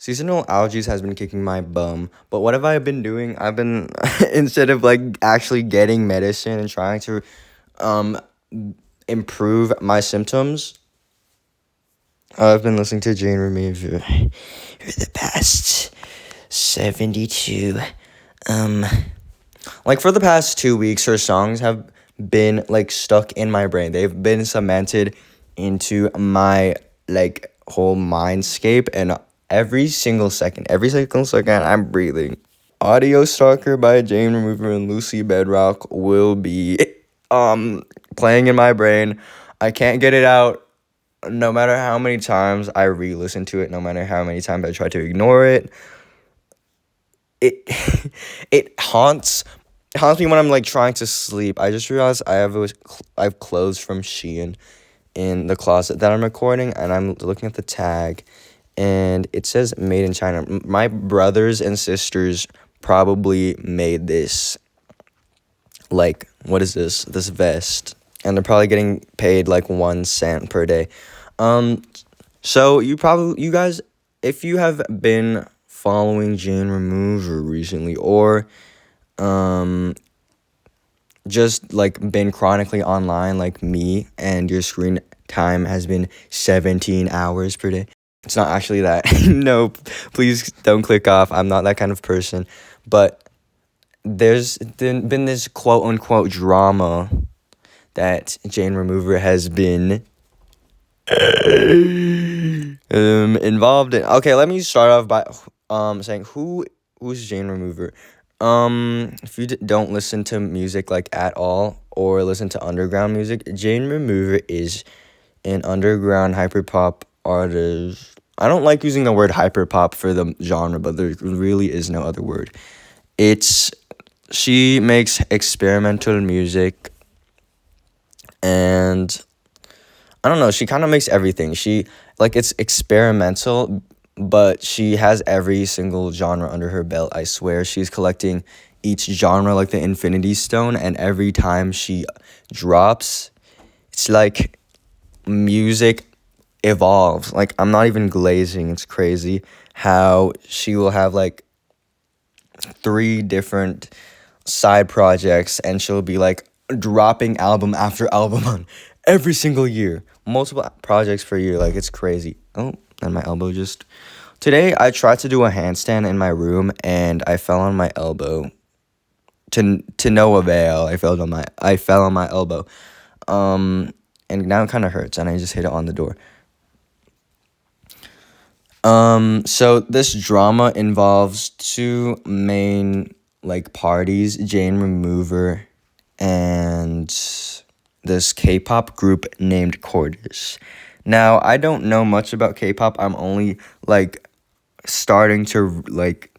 Seasonal allergies has been kicking my bum. But what have I been doing? I've been instead of like actually getting medicine and trying to um improve my symptoms, I've been listening to Jane Remover for the past 72 like for the past 2 weeks. Her songs have been like stuck in my brain. They've been cemented into my like whole mindscape, and every single second I'm breathing. Audio Stalker by Jane Remover and Lucy Bedrock will be playing in my brain. I can't get it out no matter how many times I re-listen to it, no matter how many times I try to ignore it. It it haunts me when I'm like trying to sleep. I just realized I have clothes from Shein in the closet that I'm recording, and I'm looking at the tag, and it says made in China. My brothers and sisters probably made this. Like, what is this vest? And they're probably getting paid like 1 cent per day. So you guys, if you have been following Jane Remover recently, or just like been chronically online like me, and your screen time has been 17 hours per day. It's not actually that. No, please don't click off. I'm not that kind of person. But there's been this quote unquote drama that Jane Remover has been involved in. Okay, let me start off by saying who's Jane Remover. If you don't listen to music like at all, or listen to underground music, Jane Remover is an underground hyperpop artist. I don't like using the word hyperpop for the genre, but there really is no other word. She makes experimental music, and I don't know, she kind of makes everything. It's experimental, but she has every single genre under her belt. I swear, she's collecting each genre like the Infinity Stone, and every time she drops, it's like music evolves. Like, I'm not even glazing. It's crazy how she will have like 3 different side projects, and she'll be like dropping album after album on every single year, multiple projects per year. Like, it's crazy. Oh, and my elbow just... Today, I tried to do a handstand in my room, and I fell on my elbow. To no avail. I fell on my elbow. And now it kind of hurts, and I just hit it on the door. So this drama involves 2 main like parties, Jane Remover and this K-pop group named Cordis. Now, I don't know much about K-pop. I'm only like starting to like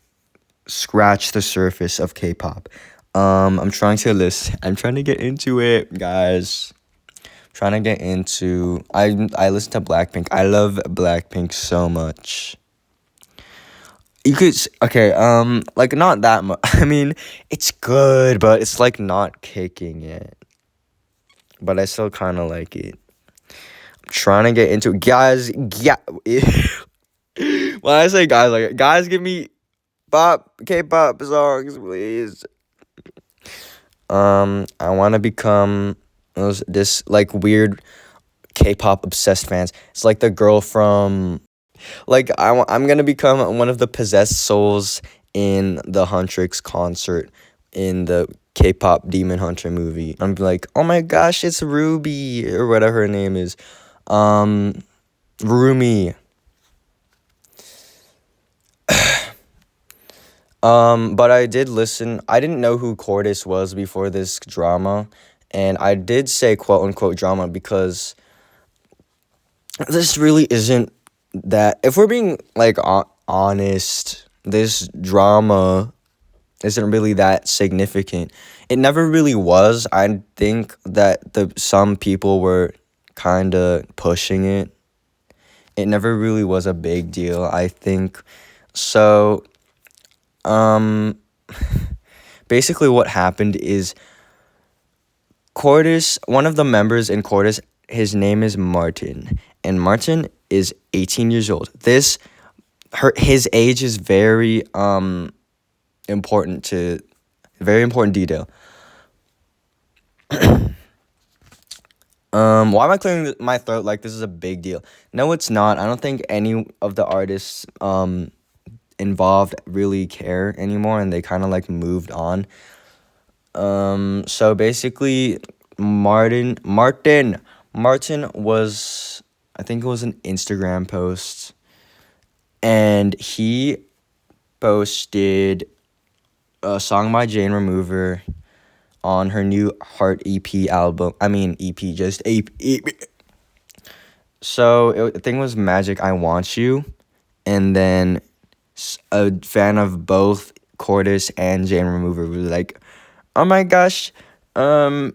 scratch the surface of K-pop. I'm trying to get into it, guys. I listen to Blackpink. I love Blackpink so much. Like not that much. I mean, it's good, but it's like not kicking it. But I still kind of like it. I'm trying to get into it. Guys, yeah. When I say guys, like, guys, give me K-pop songs, please. I want to become this like weird K-pop obsessed fans. It's like the girl from, like, I'm gonna become one of the possessed souls in the Huntrix concert in the K-pop Demon Hunter movie. I'm like, oh my gosh, it's Ruby, or whatever her name is. Rumi. But I didn't know who Cordis was before this drama, and I did say quote unquote drama because this really isn't that, if we're being like honest, this drama isn't really that significant. It never really was. I think that some people were kind of pushing it. It never really was a big deal, I think. So, basically what happened is Cordis, one of the members in Cordis, his name is Martin, and Martin is 18 years old. This his age is very very important detail. Why am I clearing my throat like this is a big deal? No, it's not. I don't think any of the artists involved really care anymore, and they kind of like moved on. So basically, Martin was, I think it was an Instagram post, and he posted a song by Jane Remover on her new Heart EP album. I mean EP, just EP. So the thing was Magic I Want You, and then a fan of both Cordis and Jane Remover was like, "Oh my gosh, she, I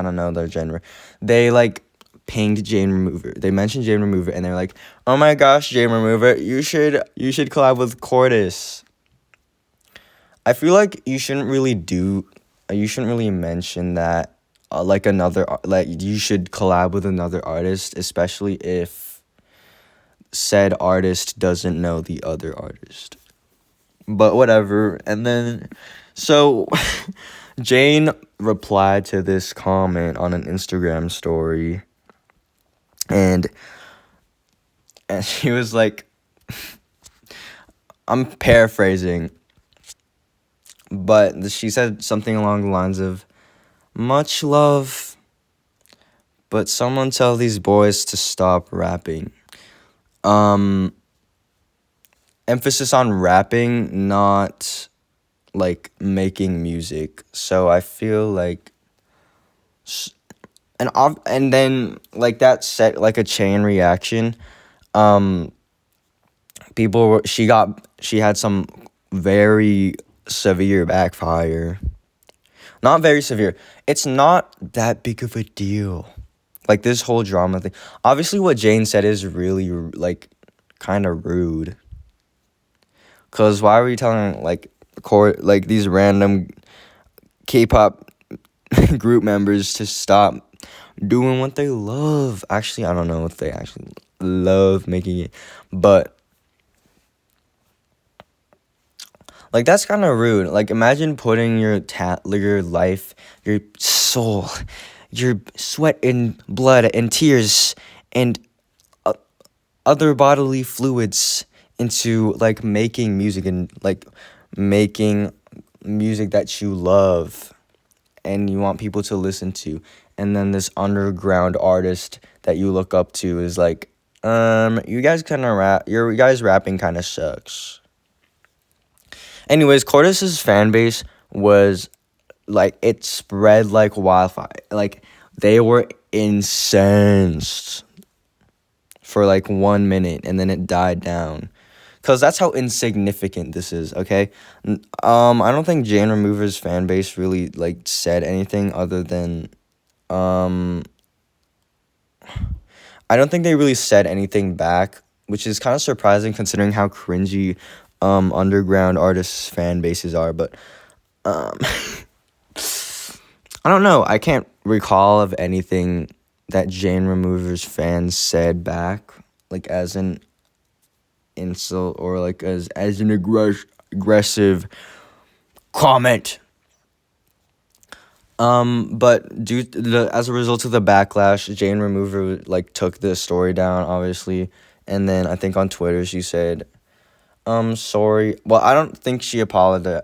don't know their gender. They like pinged Jane Remover. They mentioned Jane Remover, and they're like, "Oh my gosh, Jane Remover, you should collab with Cordis." I feel like you shouldn't really mention that, like you should collab with another artist, especially if said artist doesn't know the other artist. But whatever. And then, so Jane replied to this comment on an Instagram story, and she was like, I'm paraphrasing, but she said something along the lines of, "Much love, but someone tell these boys to stop rapping." Emphasis on rapping, not like making music. So I feel like, and then like that set like a chain reaction. She had some very severe backfire. Not very severe. It's not that big of a deal. Like this whole drama thing. Obviously what Jane said is really like kind of rude. Cause why were you telling like these random K-pop group members to stop doing what they love? Actually, I don't know if they actually love making it, but like that's kind of rude. Like imagine putting your life, your soul, your sweat and blood and tears and other bodily fluids into like making music and like making music that you love and you want people to listen to, and then this underground artist that you look up to is like, you guys kind of you guys rapping kind of sucks. Anyways, Cordis's fan base was like, it spread like wildfire. Like they were incensed for like 1 minute, and then it died down. Cause that's how insignificant this is, okay? I don't think Jane Remover's fan base really like said anything other than, I don't think they really said anything back, which is kind of surprising considering how cringy underground artists' fan bases are. But I don't know. I can't recall of anything that Jane Remover's fans said back, like as an insult or like as an aggressive comment. But as a result of the backlash, Jane Remover like took the story down, obviously, and then I think on Twitter she said, sorry. Well, I don't think she apologized.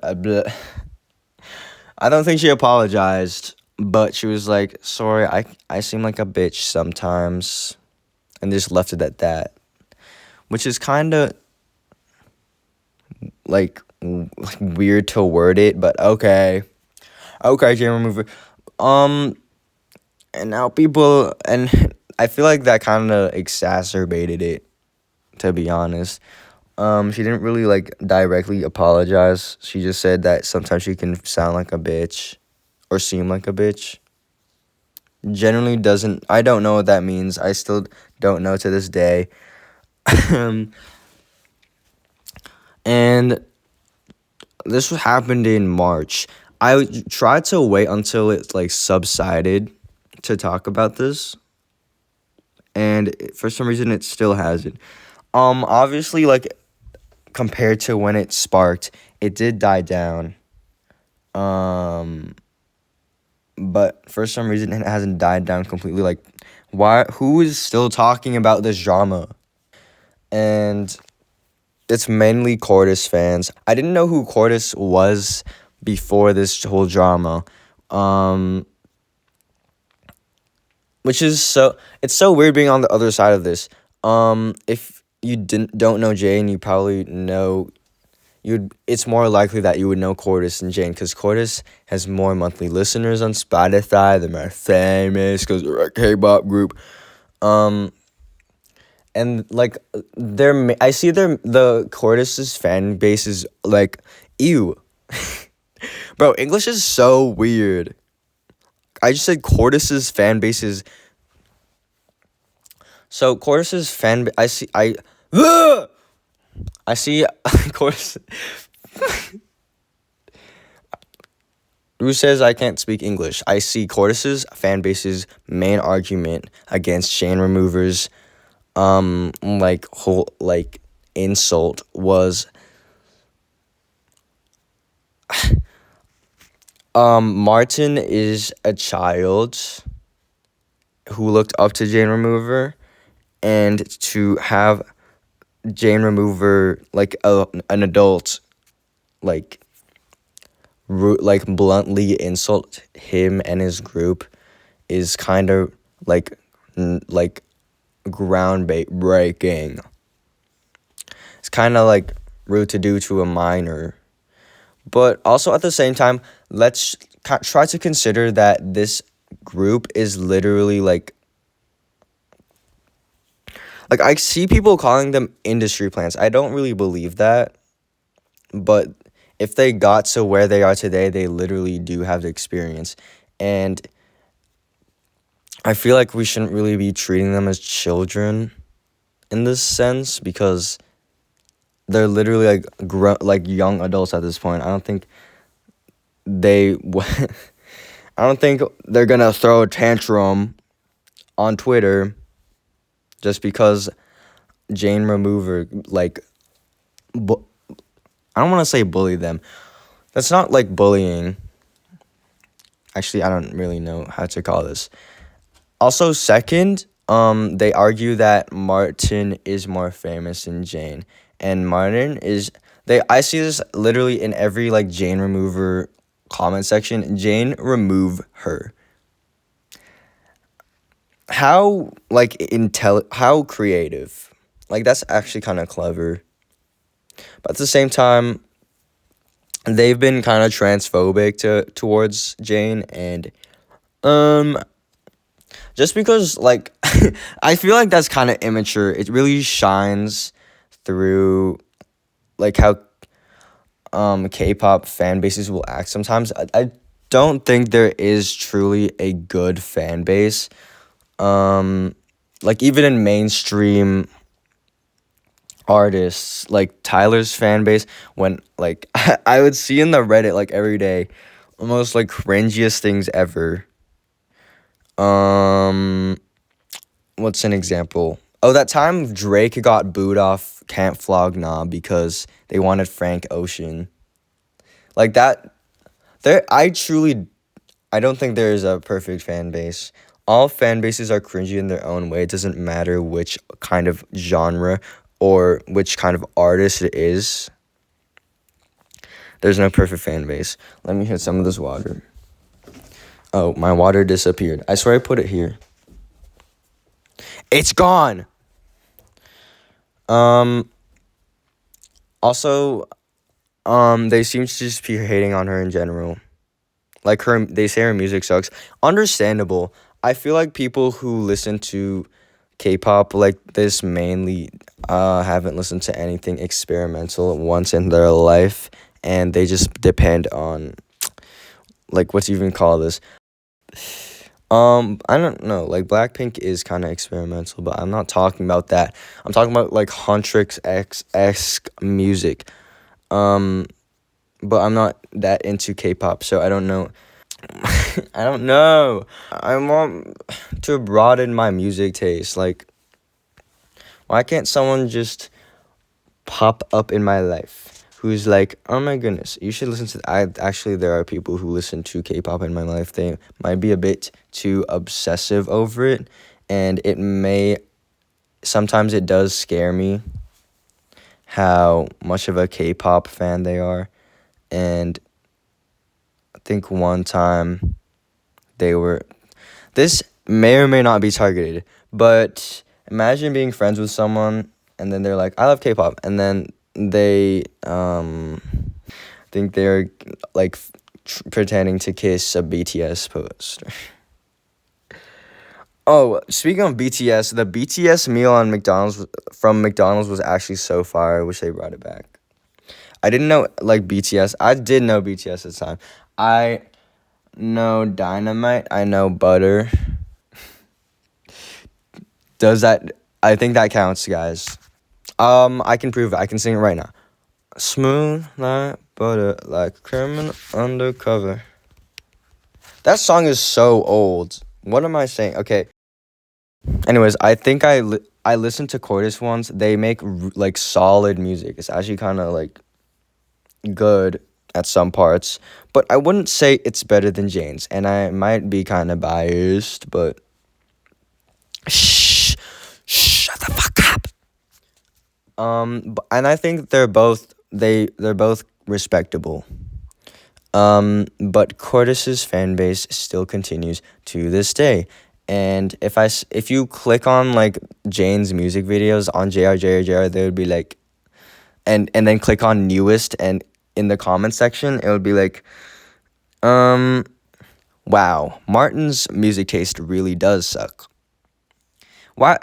I don't think she apologized, but she was like, sorry, I seem like a bitch sometimes, and just left it at that, which is kind of like weird to word it, but okay, Jane Remover. And now and I feel like that kind of exacerbated it, to be honest. She didn't really like directly apologize. She just said that sometimes she can sound like a bitch or seem like a bitch. Generally doesn't, I don't know what that means. I still don't know to this day. And this happened in March. I tried to wait until it like subsided to talk about this. and for some reason it still hasn't. Obviously, like, compared to when it sparked, it did die down. But for some reason it hasn't died down completely. Like, why? Who is still talking about this drama? And it's mainly Cordis fans. I didn't know who Cordis was before this whole drama. Which is it's so weird being on the other side of this. If you don't know Jane, you probably know it's more likely that you would know Cordis and Jane, because Cordis has more monthly listeners on Spotify. They're more famous because they're a K-pop group. And like I see the Cordis's fan base is like, ew. Bro, English is so weird. I just said Cordis's fan base is. So Cordis's I see Cordis. Who says I can't speak English? I see Cordis's fan base's main argument against Shane Remover's whole insult was Martin is a child who looked up to Jane Remover, and to have Jane Remover, like, an adult, bluntly insult him and his group is kind of groundbreaking. It's kind of like rude to do to a minor. But also at the same time, let's try to consider that this group is literally like I see people calling them industry plants. I don't really believe that. But if they got to where they are today, they literally do have the experience. And I feel like we shouldn't really be treating them as children in this sense, because they're literally like young adults at this point. I don't think they're gonna throw a tantrum on Twitter just because Jane Remover, I don't want to say bully them. That's not like bullying. Actually, I don't really know how to call this. Also, second, they argue that Martin is more famous than Jane. And Martin is... I see this literally in every, Jane Remover comment section. Jane, remove her. How, how creative. That's actually kind of clever. But at the same time, they've been kind of transphobic towards Jane, and just because I feel like that's kind of immature. It really shines through how K-pop fan bases will act sometimes. I don't think there is truly a good fan base. Even in mainstream artists, Tyler's fan base, when I would see in the Reddit every day, almost cringiest things ever. What's an example? Oh, that time Drake got booed off Can't Flog Nah because they wanted Frank Ocean. That. I don't think there is a perfect fan base. All fan bases are cringy in their own way. It doesn't matter which kind of genre or which kind of artist it is. There's no perfect fan base. Let me hit some of this water. Oh, my water disappeared. I swear I put it here. It's gone! Also, they seem to just be hating on her in general. They say her music sucks. Understandable. I feel like people who listen to K-pop like this mainly haven't listened to anything experimental once in their life, and they just depend on what do you even call this? I don't know. Blackpink is kind of experimental, but I'm not talking about that. I'm talking about Huntrix-esque music. But I'm not that into K-pop, so I don't know. I don't know. I want to broaden my music taste. Like, why can't someone just pop up in my life who's like, oh my goodness, you should listen to actually, there are people who listen to K-pop in my life. They might be a bit too obsessive over it, and sometimes it does scare me how much of a K-pop fan they are. And I think one time this may or may not be targeted, but imagine being friends with someone and then they're like, I love K-pop, and then they think they're like pretending to kiss a BTS poster. Oh, speaking of BTS, the BTS meal on from McDonald's was actually so fire. I wish they brought it back. I didn't know like BTS. I did know BTS at the time. I know Dynamite. I know Butter. I think that counts, guys. I can prove it. I can sing it right now. Smooth like butter, like criminal undercover. That song is so old. What am I saying? Okay. Anyways, I think I listened to Cordis once. They make like solid music. It's actually kind of like good at some parts, but I wouldn't say it's better than Jane's. And I might be kind of biased, but shut the fuck up. And I think they're both respectable. But Cordis's fan base still continues to this day. And if you click on like Jane's music videos on JR, they would be like, and then click on newest, and in the comment section it would be like, wow, Martin's music taste really does suck. Why?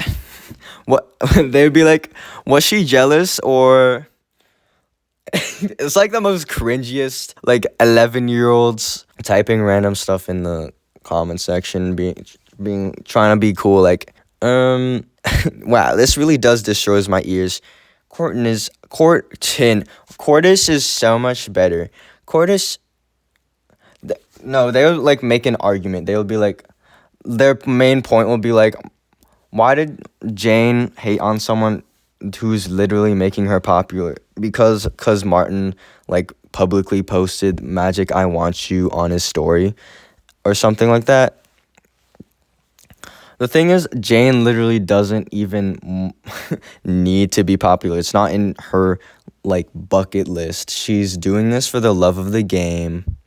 What? They would be like, was she jealous or? It's like the most cringiest, like 11-year-olds typing random stuff in the comment section, being trying to be cool. Like, wow, this really does destroys my ears. Cordis is so much better. No, they would like make an argument. They would be like, their main point will be like, why did Jane hate on someone who's literally making her popular? Because Martin like publicly posted Magic I Want You on his story or something like that. The thing is, Jane literally doesn't even need to be popular. It's not in her like bucket list. She's doing this for the love of the game.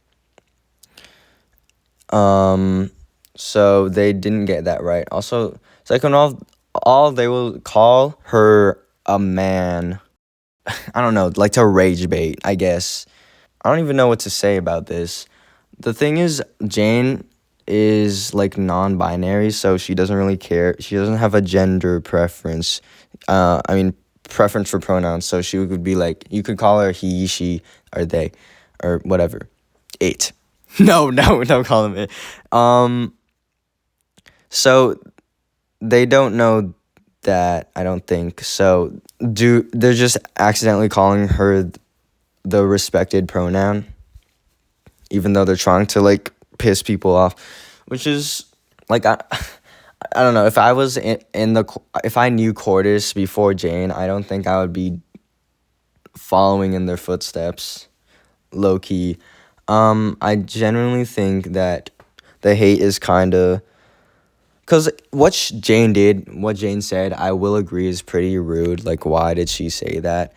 So they didn't get that right. Also, second of all, they will call her a man. I don't know, like to rage bait, I guess. I don't even know what to say about this. The thing is, Jane is like non-binary, so she doesn't really care. She doesn't have a gender preference. Preference for pronouns. So she would be like, you could call her he, she, or they, or whatever. It. No, don't call them it. So they don't know that, I don't think. So they're just accidentally calling her the respected pronoun, even though they're trying to like piss people off, which is like, I don't know, if I was if I knew Cordis before Jane, I don't think I would be following in their footsteps, low key. I genuinely think that the hate is kind of, because what Jane said, I will agree is pretty rude. Like, why did she say that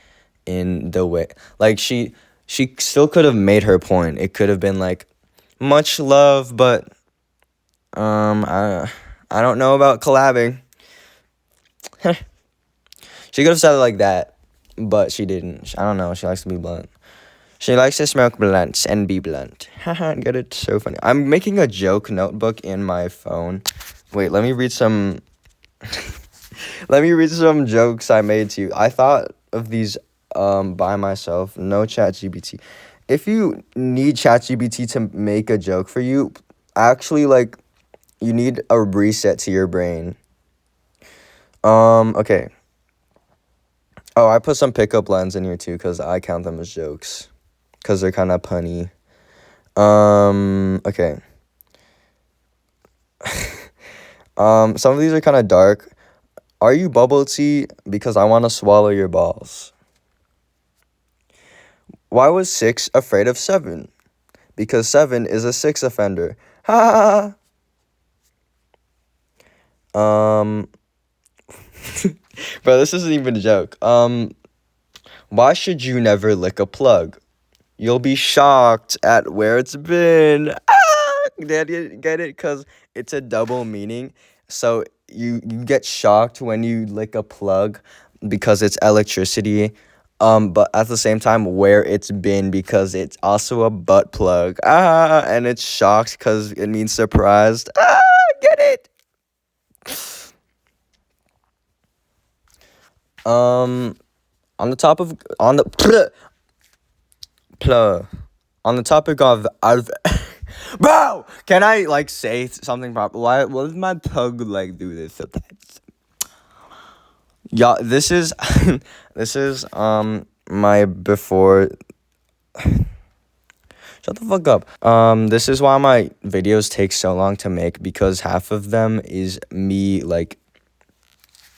in the way? Like, she still could have made her point. It could have been like, much love, but I don't know about collabing. She could have said it like that, but she didn't. I don't know. She likes to be blunt. She likes to smoke blunts and be blunt. Haha, get it? So funny. I'm making a joke notebook in my phone. Wait, let me read some. Let me read some jokes I made to you. I thought of these by myself. No ChatGPT. If you need ChatGPT to make a joke for you, actually, like, you need a reset to your brain. Okay. Oh, I put some pickup lines in here too, because I count them as jokes. Because they're kind of punny. Okay. Some of these are kind of dark. Are you bubble tea? Because I want to swallow your balls. Why was 6 afraid of 7? Because 7 is a 6 offender. Ha! Um, bro, this isn't even a joke. Why should you never lick a plug? You'll be shocked at where it's been. Did you get it? Because it's a double meaning. So you get shocked when you lick a plug because it's electricity. But at the same time, where it's been because it's also a butt plug. And it's shocked because it means surprised. Get it? On the top of on the on the topic of bro, can I like say something proper? Why does my tongue like do this sometimes? Yeah, this is this is my before shut the fuck up. This is why my videos take so long to make, because half of them is me like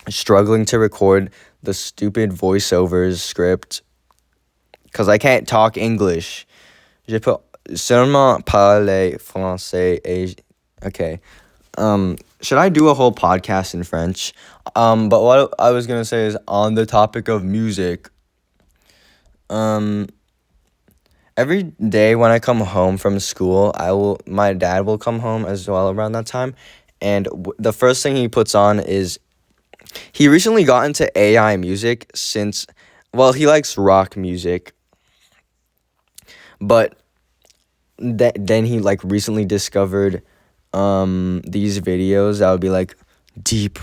struggling to record the stupid voiceovers script because I can't talk English. Je peux seulement parler français et okay. Should I do a whole podcast in French? But what I was gonna say is, on the topic of music, every day when I come home from school, my dad will come home as well around that time, and the first thing he puts on is, he recently got into AI music he likes rock music, but then he like recently discovered these videos that would be like deep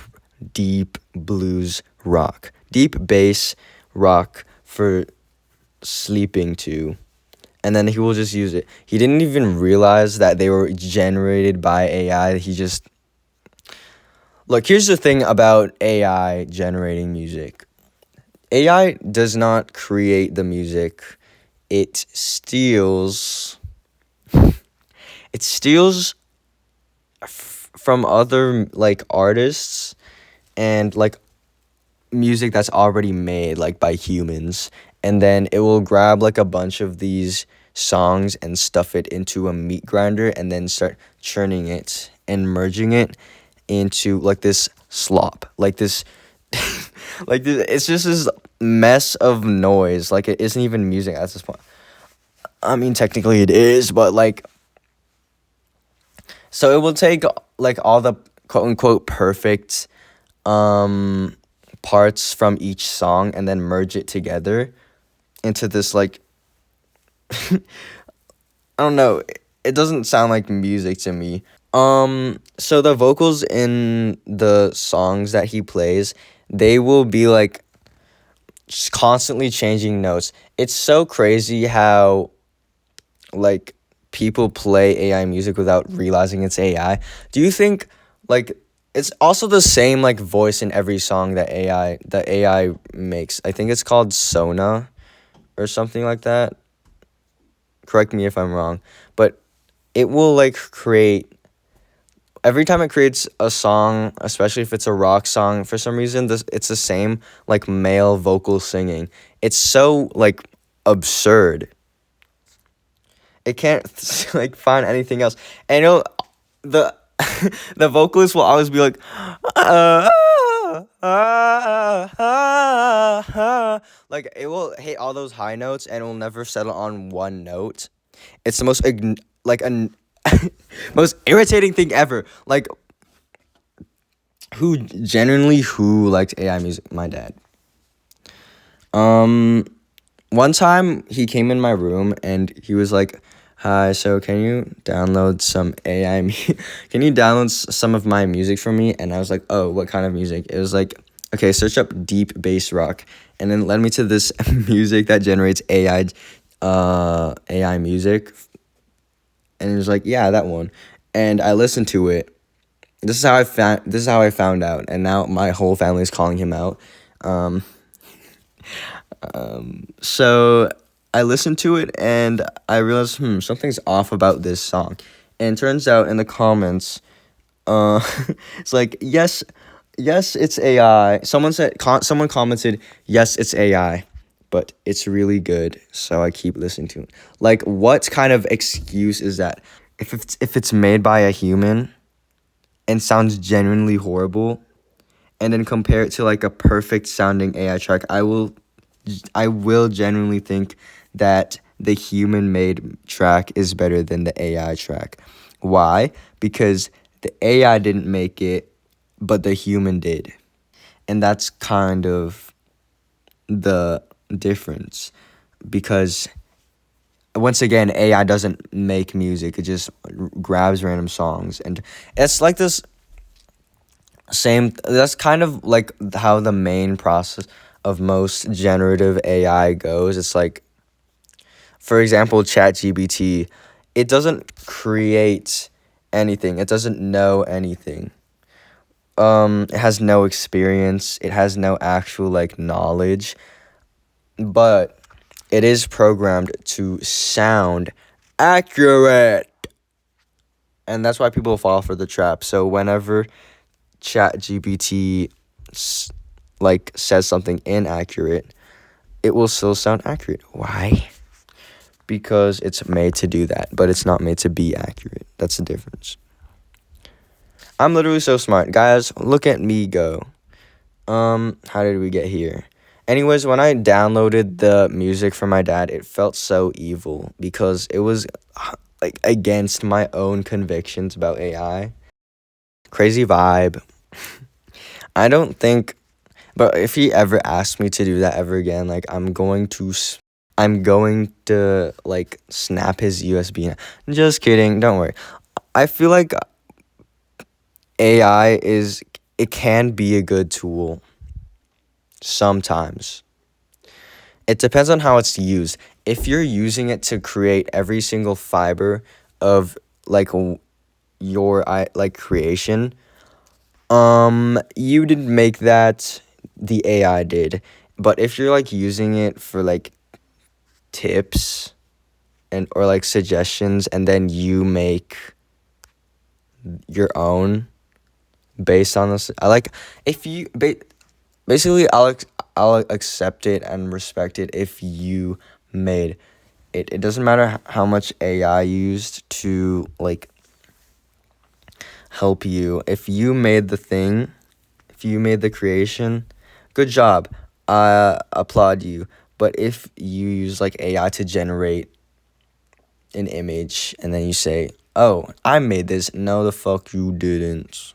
blues rock, deep bass rock for sleeping to, and then he will just use it. He didn't even realize that they were generated by AI. Look, here's the thing about AI generating music. AI does not create the music. It steals from other like artists and like music that's already made like by humans, and then it will grab like a bunch of these songs and stuff it into a meat grinder and then start churning it and merging it into like this slop, like this like this, it's just this mess of noise. Like, it isn't even music at this point. I mean, technically it is, but like, so it will take like all the quote unquote perfect parts from each song and then merge it together into this like I don't know, it doesn't sound like music to me. So the vocals in the songs that he plays, they will be like just constantly changing notes. It's so crazy how like people play AI music without realizing it's AI. Do you think like it's also the same like voice in every song that AI makes? I think it's called Sona or something like that. Correct me if I'm wrong, but it will like create, every time it creates a song, especially if it's a rock song, for some reason it's the same like male vocal singing. It's so like absurd. It can't like find anything else. And the the vocalist will always be like like it will hit all those high notes and it will never settle on one note. It's the most most irritating thing ever. Like, who likes AI music? My dad. One time he came in my room and he was like, "Hi, so can you download some AI can you download some of my music for me?" And I was like, "Oh, what kind of music?" It was like, "Okay, search up deep bass rock." And then led me to this music that generates AI music. And it was like, "Yeah, that one." And I listened to it. This is how I found out, and now my whole family is calling him out. So I listened to it and I realized, something's off about this song. And it turns out in the comments, Uh, it's like yes, yes, it's AI. Someone commented, yes, it's AI, but it's really good. So I keep listening to it. Like, what kind of excuse is that? If it's made by a human and sounds genuinely horrible, and then compare it to like a perfect sounding AI track, I will genuinely think that the human made track is better than the AI track. Why? Because the AI didn't make it, but the human did. And that's kind of the difference. Because once again, AI doesn't make music, it just grabs random songs. And it's like this same, that's kind of like how the main process of most generative AI goes. It's like, for example, ChatGPT, it doesn't create anything. It doesn't know anything. It has no experience. It has no actual like knowledge, but it is programmed to sound accurate. And that's why people fall for the trap. So whenever ChatGPT like says something inaccurate, it will still sound accurate. Why? Because it's made to do that, but it's not made to be accurate. That's the difference. I'm literally so smart. Guys, look at me go. How did we get here? Anyways, when I downloaded the music from my dad, it felt so evil because it was like against my own convictions about AI. Crazy vibe. I don't think, but if he ever asks me to do that ever again, like I'm going to like snap his USB. Just kidding. Don't worry. I feel like AI it can be a good tool sometimes. It depends on how it's used. If you're using it to create every single fiber of like your like creation, you didn't make that, the AI did. But if you're like using it for like tips and or like suggestions, and then you make your own based on this, I like if you basically I'll accept it and respect it if you made it. It doesn't matter how much AI used to like help you. If you made the thing, if you made the creation, good job. I applaud you. But if you use like AI to generate an image and then you say, "Oh, I made this." No, the fuck you didn't.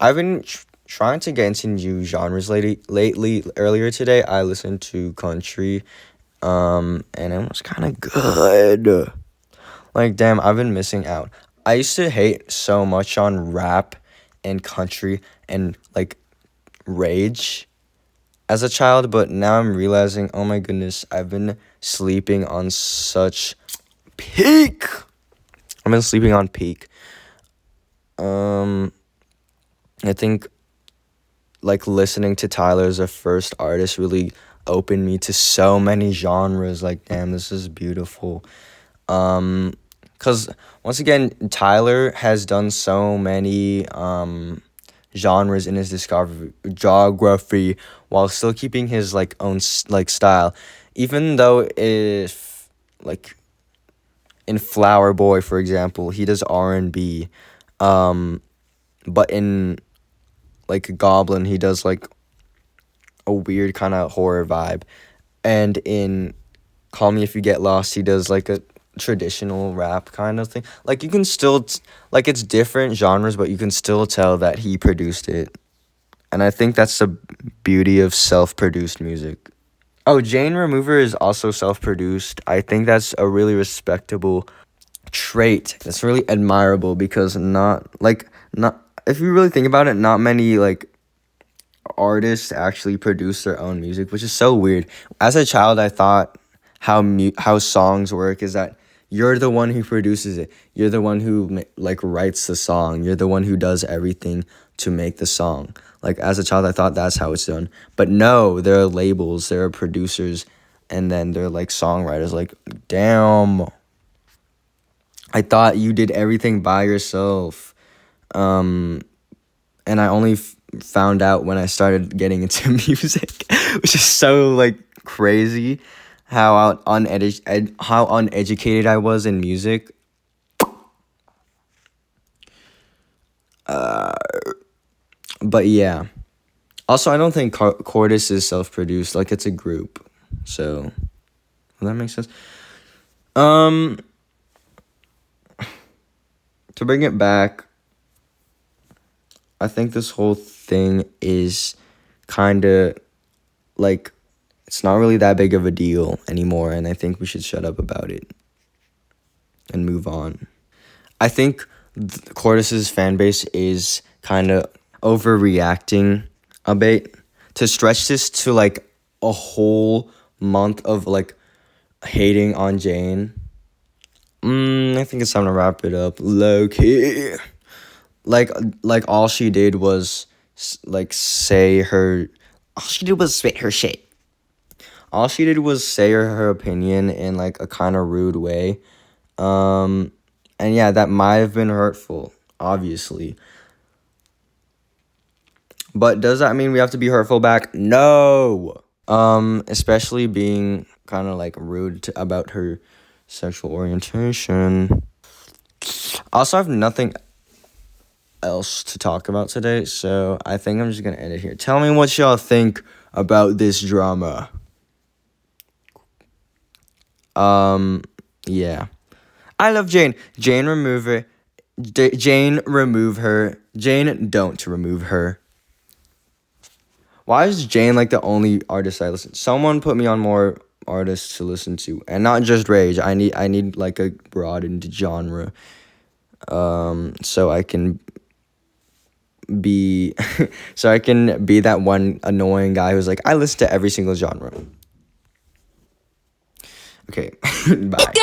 I've been trying to get into new genres lately. Earlier today, I listened to country, and it was kind of good. Like, damn, I've been missing out. I used to hate so much on rap and country and like rage as a child, but now I'm realizing, oh my goodness, I've been sleeping on such peak. I've been sleeping on peak. I think like listening to Tyler as a first artist really opened me to so many genres. Like, damn, this is beautiful. Because once again, Tyler has done so many genres in his geography while still keeping his like own like style. Even though if like in Flower Boy, for example, he does R&B, but in like Goblin, he does like a weird kind of horror vibe, and in Call Me If You Get Lost, he does like a traditional rap kind of thing. Like you can still like it's different genres, but you can still tell that he produced it. And I think that's the beauty of self-produced music. Oh, Jane Remover is also self-produced. I think that's a really respectable trait. That's really admirable because not if you really think about it, not many like artists actually produce their own music, which is so weird. As a child, I thought how songs work is that you're the one who produces it. You're the one who like writes the song. You're the one who does everything to make the song. Like as a child, I thought that's how it's done. But no, there are labels, there are producers, and then there are like songwriters. Like, damn. I thought you did everything by yourself. And I only found out when I started getting into music, which is so like crazy how uneducated I was in music. But yeah. Also, I don't think Cordis is self-produced. Like, it's a group. So, well, that makes sense. To bring it back, I think this whole thing is kind of like, it's not really that big of a deal anymore, and I think we should shut up about it and move on. I think Cordis's fan base is kind of overreacting a bit. To stretch this to like a whole month of like hating on Jane, I think it's time to wrap it up. Low key, like all she did was like say her. All she did was spit her shit. All she did was say her opinion in like a kind of rude way. And yeah, that might have been hurtful, obviously. But does that mean we have to be hurtful back? No. Especially being kind of like rude about her sexual orientation. Also, I have nothing else to talk about today, so I think I'm just gonna end it here. Tell me what y'all think about this drama. Yeah. I love Jane. Jane, remove her. Jane, remove her. Jane, don't remove her. Why is Jane like the only artist I listen to? Someone put me on more artists to listen to, and not just Rage. I need like a broadened genre. So I can be that one annoying guy who's like, I listen to every single genre. Okay, bye.